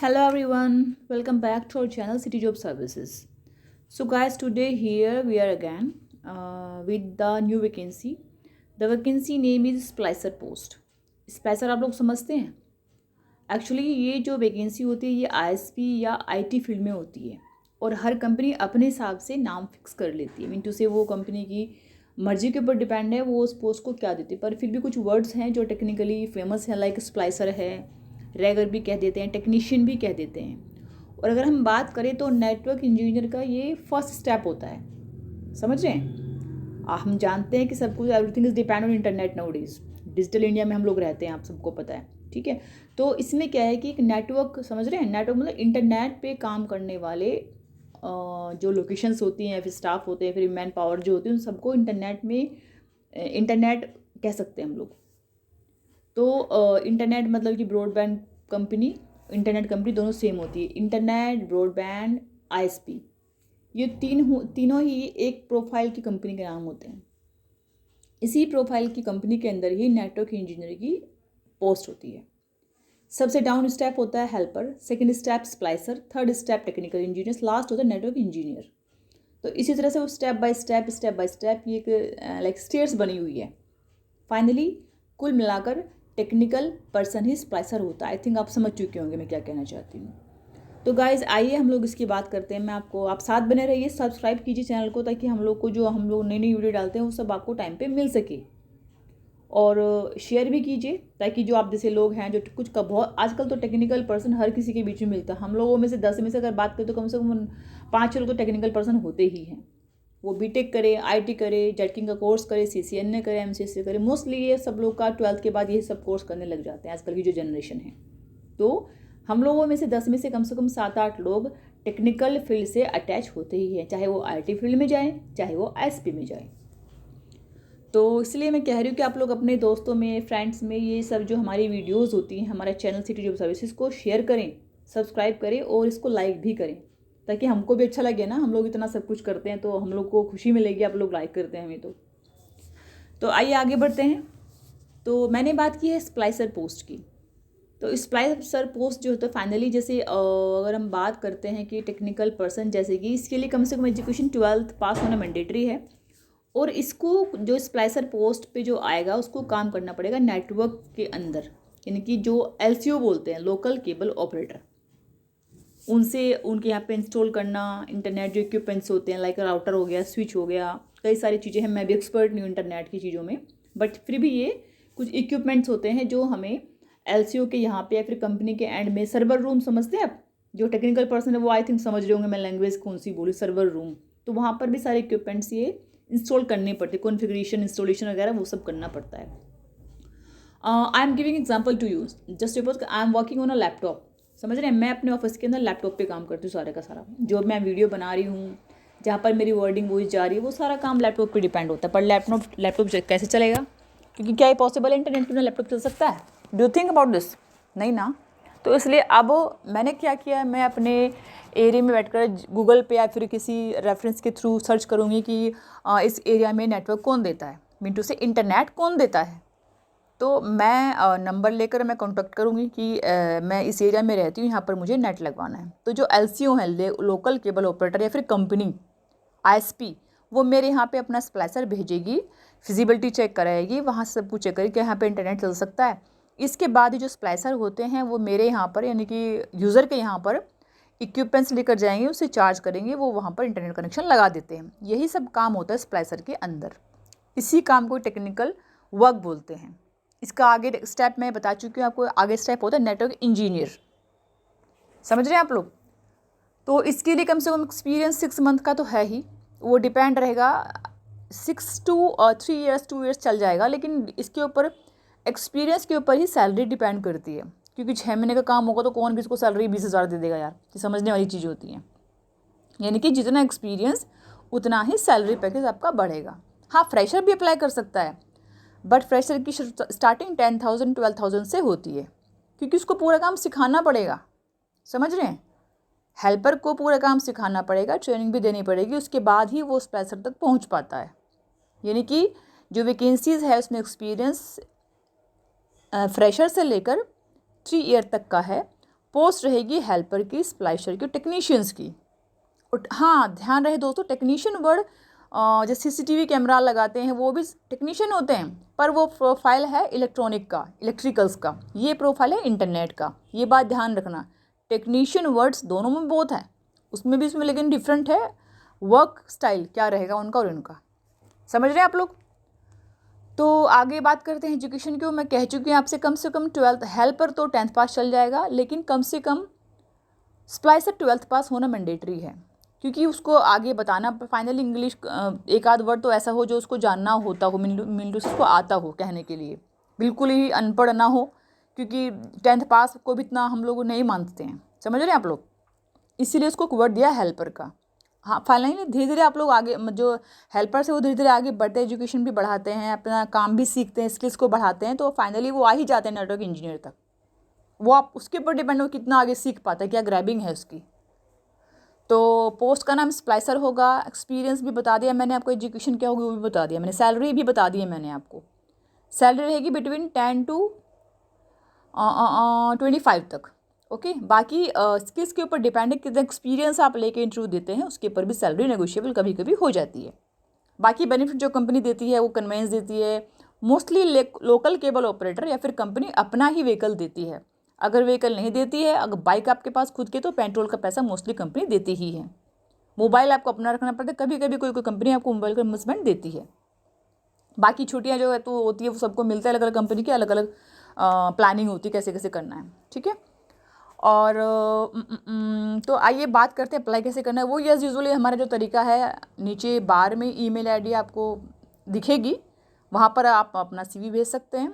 Hello everyone, welcome back to our channel City Job Services. So guys, today here we are again with the new vacancy. The vacancy name is Splicer Post. Splicer आप लोग समझते हैं? Actually ये जो vacancy होती है ये ISP या आईटी फील्ड में होती है और हर कंपनी अपने हिसाब से नाम फिक्स कर लेती है। मीन टू से वो कंपनी की मर्जी के ऊपर डिपेंड है वो उस पोस्ट को क्या देती है, पर फिर भी कुछ वर्ड्स हैं जो टेक्निकली फेमस हैं, लाइक स्प्लाइसर है, रैगर भी कह देते हैं, टेक्नीशियन भी कह देते हैं। और अगर हम बात करें तो नेटवर्क इंजीनियर का ये फर्स्ट स्टेप होता है, समझ रहे हैं। हम जानते हैं कि सब कुछ everything is depend on internet now days, digital India में हम लोग रहते हैं, आप सबको पता है, ठीक है। तो इसमें क्या है कि एक नेटवर्क, समझ रहे हैं, नेटवर्क मतलब इंटरनेट पे काम करने वाले जो लोकेशंस होती हैं, फिर स्टाफ होते हैं, फिर मैन पावर जो होती है, उन सबको इंटरनेट में इंटरनेट कह सकते हैं हम लोग। तो इंटरनेट मतलब कि ब्रॉडबैंड कंपनी, इंटरनेट कंपनी दोनों सेम होती है। इंटरनेट, ब्रॉडबैंड, आईएसपी, ये तीनों ही एक प्रोफाइल की कंपनी के नाम होते हैं। इसी प्रोफाइल की कंपनी के अंदर ही नेटवर्क इंजीनियर की पोस्ट होती है। सबसे डाउन स्टेप होता है helper, second step splicer, third step technical engineer, last होता है नेटवर्क इंजीनियर। तो इसी तरह से वो स्टेप बाय स्टेप ये एक लाइक स्टेयर्स बनी हुई है। फाइनली कुल मिलाकर टेक्निकल पर्सन ही स्प्लाइसर होता है। आई थिंक आप समझ चुके होंगे मैं क्या कहना चाहती हूँ। तो गाइज़ आइए हम लोग इसकी बात करते हैं। मैं आपको, आप साथ बने रहिए, सब्सक्राइब कीजिए चैनल को, ताकि हम लोग नई नई वीडियो डालते हैं वो सब आपको टाइम पे मिल सके। और शेयर भी कीजिए ताकि जो आप जैसे लोग हैं जो कुछ का बहुत, आजकल तो टेक्निकल पर्सन हर किसी के बीच में मिलता है। हम लोगों में से 10 में से अगर बात करें तो कम से कम 5 लोग तो टेक्निकल पर्सन होते ही हैं। वो बीटेक करे, आईटी करे, जेटकिंग का कोर्स करे, सीसीएनए करे, एमसीएससी करे, मोस्टली ये सब लोग का 12th के बाद ये सब कोर्स करने लग जाते हैं आजकल की जो जनरेशन है। तो हम लोगों में से 10 में से कम 7-8 लोग टेक्निकल फील्ड से अटैच होते ही हैं, चाहे वो आईटी फील्ड में जाएं, चाहे वो आईएसपी में जाएं। तो इसलिए मैं कह रही हूँ कि आप लोग अपने दोस्तों में, फ्रेंड्स में ये सब जो हमारी वीडियोस होती हैं, हमारा चैनल सिटी जॉब सर्विसेज को शेयर करें, सब्सक्राइब करें और इसको लाइक भी करें, ताकि हमको भी अच्छा लगे ना। हम लोग इतना सब कुछ करते हैं तो हम लोग को खुशी मिलेगी, आप लोग लाइक करते हैं हमें। तो आइए आगे बढ़ते हैं। तो मैंने बात की है स्प्लाइसर पोस्ट की। तो स्प्लाइसर पोस्ट जो होता है फाइनली, जैसे अगर हम बात करते हैं कि टेक्निकल पर्सन, जैसे कि इसके लिए कम से कम एजुकेशन 12th पास होना मैंडेटरी है। और इसको जो स्प्लाइसर पोस्ट पे जो आएगा उसको काम करना पड़ेगा नेटवर्क के अंदर, यानी कि जो एलसीओ बोलते हैं, लोकल केबल ऑपरेटर, उनसे उनके यहाँ पे इंस्टॉल करना इंटरनेट जो इक्विपमेंट्स होते हैं, लाइक राउटर हो गया, स्विच हो गया, कई सारी चीज़ें हैं। मैं भी एक्सपर्ट नहीं हूँ इंटरनेट की चीज़ों में, बट फिर भी ये कुछ इक्विपमेंट्स होते हैं जो हमें एलसीओ के यहाँ पे या फिर कंपनी के एंड में, सर्वर रूम समझते हैं आप, जो टेक्निकल पर्सन है वो आई थिंक समझ रहे होंगे मैं लैंग्वेज कौन सी बोली, सर्वर रूम। तो वहाँ पर भी सारे इक्विपमेंट्स ये इंस्टॉल करने पड़ते, कॉन्फ़िगरेशन, इंस्टॉलेशन वगैरह वो सब करना पड़ता है। I am giving example to use, just suppose I am working on a laptop, समझ रहे हैं। मैं अपने ऑफिस के अंदर लैपटॉप पे काम करती हूँ, सारे का सारा जो मैं वीडियो बना रही हूँ, जहाँ पर मेरी वर्डिंग वॉइस जा रही है, वो सारा काम लैपटॉप पे डिपेंड होता है। पर लैपटॉप कैसे चलेगा, क्योंकि क्या ये पॉसिबल है इंटरनेट पे लैपटॉप चल सकता है? Do you think about this? नहीं ना। तो इसलिए अब मैंने क्या किया है, मैं अपने एरिया में बैठकर गूगल पे या फिर किसी रेफरेंस के थ्रू सर्च करूँगी कि इस एरिया में नेटवर्क कौन देता है, मीन टू से इंटरनेट कौन देता है। तो मैं नंबर लेकर मैं कॉन्टेक्ट करूँगी कि मैं इस एरिया में रहती हूँ, यहाँ पर मुझे नेट लगवाना है। तो जो एलसीओ है, लोकल केबल ऑपरेटर या फिर कंपनी आईएसपी, वो मेरे यहाँ पे अपना स्प्लाइसर भेजेगी, फिजिबिलिटी चेक कराएगी, वहाँ से सब कुछ चेक करेगी कि यहाँ पे इंटरनेट चल सकता है। इसके बाद ही जो स्प्लाइसर होते हैं वो मेरे यहाँ पर, यानी कि यूज़र के यहाँ पर इक्विपमेंट्स लेकर जाएंगे, उससे चार्ज करेंगे, वो वहाँ पर इंटरनेट कनेक्शन लगा देते हैं। यही सब काम होता है स्प्लाइसर के अंदर। इसी काम को टेक्निकल वर्क बोलते हैं। इसका आगे स्टेप मैं बता चुकी हूँ आपको, आगे स्टेप होता है नेटवर्क इंजीनियर, समझ रहे हैं आप लोग। तो इसके लिए कम से कम एक्सपीरियंस 6 मंथ का तो है ही, वो डिपेंड रहेगा, 6 to 3 years 2 years चल जाएगा, लेकिन इसके ऊपर एक्सपीरियंस के ऊपर ही सैलरी डिपेंड करती है। क्योंकि 6 महीने का काम होगा तो कौन किसको सैलरी 20,000 दे देगा यार, ये समझने वाली चीज़ होती है। यानी कि जितना एक्सपीरियंस उतना ही सैलरी पैकेज आपका बढ़ेगा। हाँ, फ्रेशर भी अप्लाई कर सकता है, बट फ्रेशर की स्टार्टिंग 10,000 12,000 से होती है, क्योंकि उसको पूरा काम सिखाना पड़ेगा, समझ रहे हैं। हेल्पर को पूरा काम सिखाना पड़ेगा, ट्रेनिंग भी देनी पड़ेगी, उसके बाद ही वो स्प्लाइसर तक पहुंच पाता है। यानी कि जो वैकेंसीज़ है उसमें एक्सपीरियंस फ्रेशर से लेकर 3 ईयर तक का है, पोस्ट रहेगी हेल्पर की, स्प्लाइसर की, टेक्नीशियंस की। और हाँ, ध्यान रहे दोस्तों, टेक्नीशियन वर्ड जो सीसीटीवी कैमरा लगाते हैं वो भी टेक्नीशियन होते हैं, पर वो प्रोफाइल है इलेक्ट्रॉनिक का, इलेक्ट्रिकल्स का, ये प्रोफाइल है इंटरनेट का। ये बात ध्यान रखना, टेक्नीशियन वर्ड्स दोनों में बहुत है, उसमें भी इसमें लेकिन डिफरेंट है वर्क स्टाइल क्या रहेगा उनका और उनका। समझ रहे हैं आप लोग? तो आगे बात करते हैं एजुकेशन की। मैं कह चुकी हूँ आपसे कम से कम 12th, हेल्पर तो 10th पास चल जाएगा, लेकिन कम से कम स्प्लाइसर 12th पास होना मैंडेटरी है, क्योंकि उसको आगे बताना फाइनली इंग्लिश एक आध वर्ड तो ऐसा हो जो उसको जानना होता हो, मिनटू से उसको आता हो कहने के लिए, बिल्कुल ही अनपढ़ ना हो, क्योंकि 10th पास को भी इतना हम लोग नहीं मानते हैं। समझ रहे हैं आप लोग? इसीलिए उसको वर्ड दिया हेल्पर का। हाँ, फाइनली धीरे धीरे आप लोग आगे जो हेल्पर से वो धीरे धीरे आगे बढ़ते, एजुकेशन भी बढ़ाते हैं, अपना काम भी सीखते हैं, स्किल्स को बढ़ाते हैं, तो फाइनली वो आ ही जाते हैं नेटवर्क इंजीनियर तक। वो आप उसके ऊपर डिपेंड हो कितना आगे सीख पाता है, क्या ग्रैबिंग है उसकी। तो पोस्ट का नाम स्प्लाइसर होगा। एक्सपीरियंस भी बता दिया मैंने आपको, एजुकेशन क्या होगी वो भी बता दिया मैंने, सैलरी भी बता दी है मैंने आपको। सैलरी रहेगी बिटवीन 10 to 25 तक। ओके, बाकी स्किल्स के ऊपर डिपेंड है, कितना एक्सपीरियंस आप लेके इंटरव्यू देते हैं उसके ऊपर भी सैलरी नेगोशिएबल कभी कभी हो जाती है। बाकी बेनिफिट जो कंपनी देती है वो कन्वेंस देती है, मोस्टली लोकल केबल ऑपरेटर या फिर कंपनी अपना ही व्हीकल देती है। अगर व्हीकल नहीं देती है, अगर बाइक आपके पास खुद के, तो पेट्रोल का पैसा मोस्टली कंपनी देती ही है। मोबाइल आपको अपना रखना पड़ता है, कभी कभी कोई कोई कंपनी आपको मोबाइल का इन्वेस्टमेंट देती है। बाकी छुट्टियाँ जो है तो होती है वो सबको मिलता है, अलग अलग कंपनी की अलग अलग प्लानिंग होती है कैसे कैसे करना है, ठीक है। और तो आइए बात करते हैं अप्लाई कैसे करना है। वो यस यूजुअली हमारा जो तरीका है, नीचे बार में ईमेल आईडी आपको दिखेगी, वहाँ पर आप अपना CV भेज सकते हैं।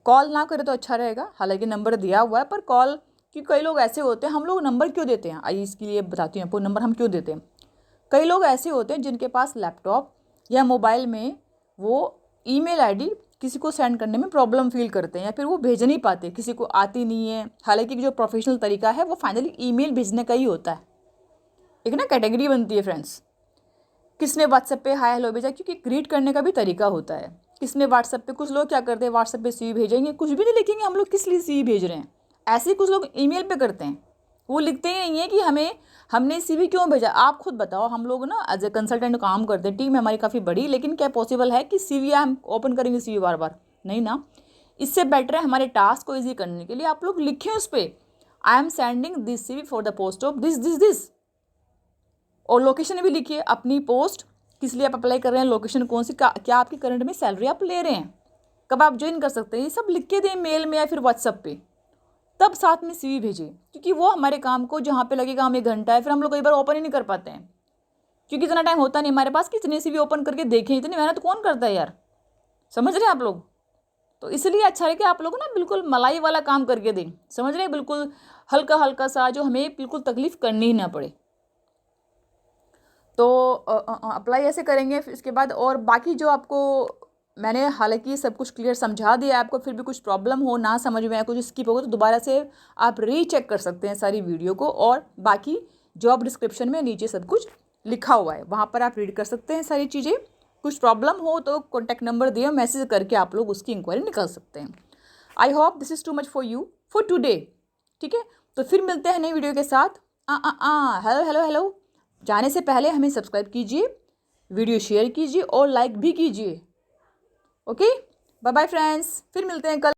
कॉल ना करें तो अच्छा रहेगा, हालांकि नंबर दिया हुआ है, पर कॉल, क्योंकि कई लोग ऐसे होते हैं, हम लोग नंबर क्यों देते हैं, आइए इसके लिए बताती हूँ आपको नंबर हम क्यों देते हैं। कई लोग ऐसे होते हैं जिनके पास लैपटॉप या मोबाइल में वो ईमेल आईडी किसी को सेंड करने में प्रॉब्लम फील करते हैं, या फिर वो भेज नहीं पाते, किसी को आती नहीं है। हालांकि जो प्रोफेशनल तरीका है वो फाइनली ईमेल भेजने का ही होता है। एक ना कैटेगरी बनती है फ्रेंड्स, किसने व्हाट्सएप पे हाय हेलो भेजा, क्योंकि ग्रीट करने का भी तरीका होता है। किसने व्हाट्सएप पे, कुछ लोग क्या करते हैं व्हाट्सएप पे CV भेजेंगे, कुछ भी नहीं लिखेंगे हम लोग किस लिए CV भेज रहे हैं। ऐसे ही कुछ लोग ईमेल पे करते हैं, वो लिखते ही नहीं है कि हमने CV क्यों भेजा। आप खुद बताओ, हम लोग ना एज ए कंसल्टेंट काम करते हैं, टीम हमारी काफ़ी बड़ी, लेकिन क्या पॉसिबल है कि CV हम ओपन करेंगे CV बार बार, नहीं ना। इससे बेटर है हमारे टास्क को ईजी करने के लिए आप लोग लिखें उस पर, I am sending this CV for the post of this this this, और लोकेशन भी लिखिए अपनी, पोस्ट किस लिए आप अप्लाई कर रहे हैं, लोकेशन कौन सी, क्या आपकी करंट में सैलरी आप ले रहे हैं, कब आप ज्वाइन कर सकते हैं, ये सब लिख के दें मेल में या फिर व्हाट्सएप पे, तब साथ में CV भेजें। क्योंकि वो हमारे काम को जहाँ पे लगेगा हम 1 घंटा है, फिर हम लोग कई बार ओपन ही नहीं कर पाते हैं, क्योंकि इतना टाइम होता नहीं हमारे पास कि इतने CV ओपन करके देखें, इतनी मेहनत कौन करता है यार। समझ रहे हैं आप लोग? तो इसलिए अच्छा है कि आप लोग ना बिल्कुल मलाई वाला काम करके दें, समझ रहे हैं, बिल्कुल हल्का हल्का सा, जो हमें बिल्कुल तकलीफ करनी ही ना पड़े। तो अप्लाई ऐसे करेंगे। फिर इसके बाद और बाकी जो आपको मैंने हालांकि सब कुछ क्लियर समझा दिया आपको, फिर भी कुछ प्रॉब्लम हो, ना समझ में आए, कुछ स्किप होगा, तो दोबारा से आप रीचेक कर सकते हैं सारी वीडियो को, और बाकी जॉब डिस्क्रिप्शन में नीचे सब कुछ लिखा हुआ है, वहाँ पर आप रीड कर सकते हैं सारी चीज़ें। कुछ प्रॉब्लम हो तो कॉन्टैक्ट नंबर दिए, मैसेज करके आप लोग उसकी इंक्वायरी निकाल सकते हैं। I hope this is too much for you for today, ठीक है। तो फिर मिलते हैं नई वीडियो के साथ। हेलो हेलो हेलो, जाने से पहले हमें सब्सक्राइब कीजिए, वीडियो शेयर कीजिए और लाइक भी कीजिए। ओके, बाय बाय फ्रेंड्स, फिर मिलते हैं कल।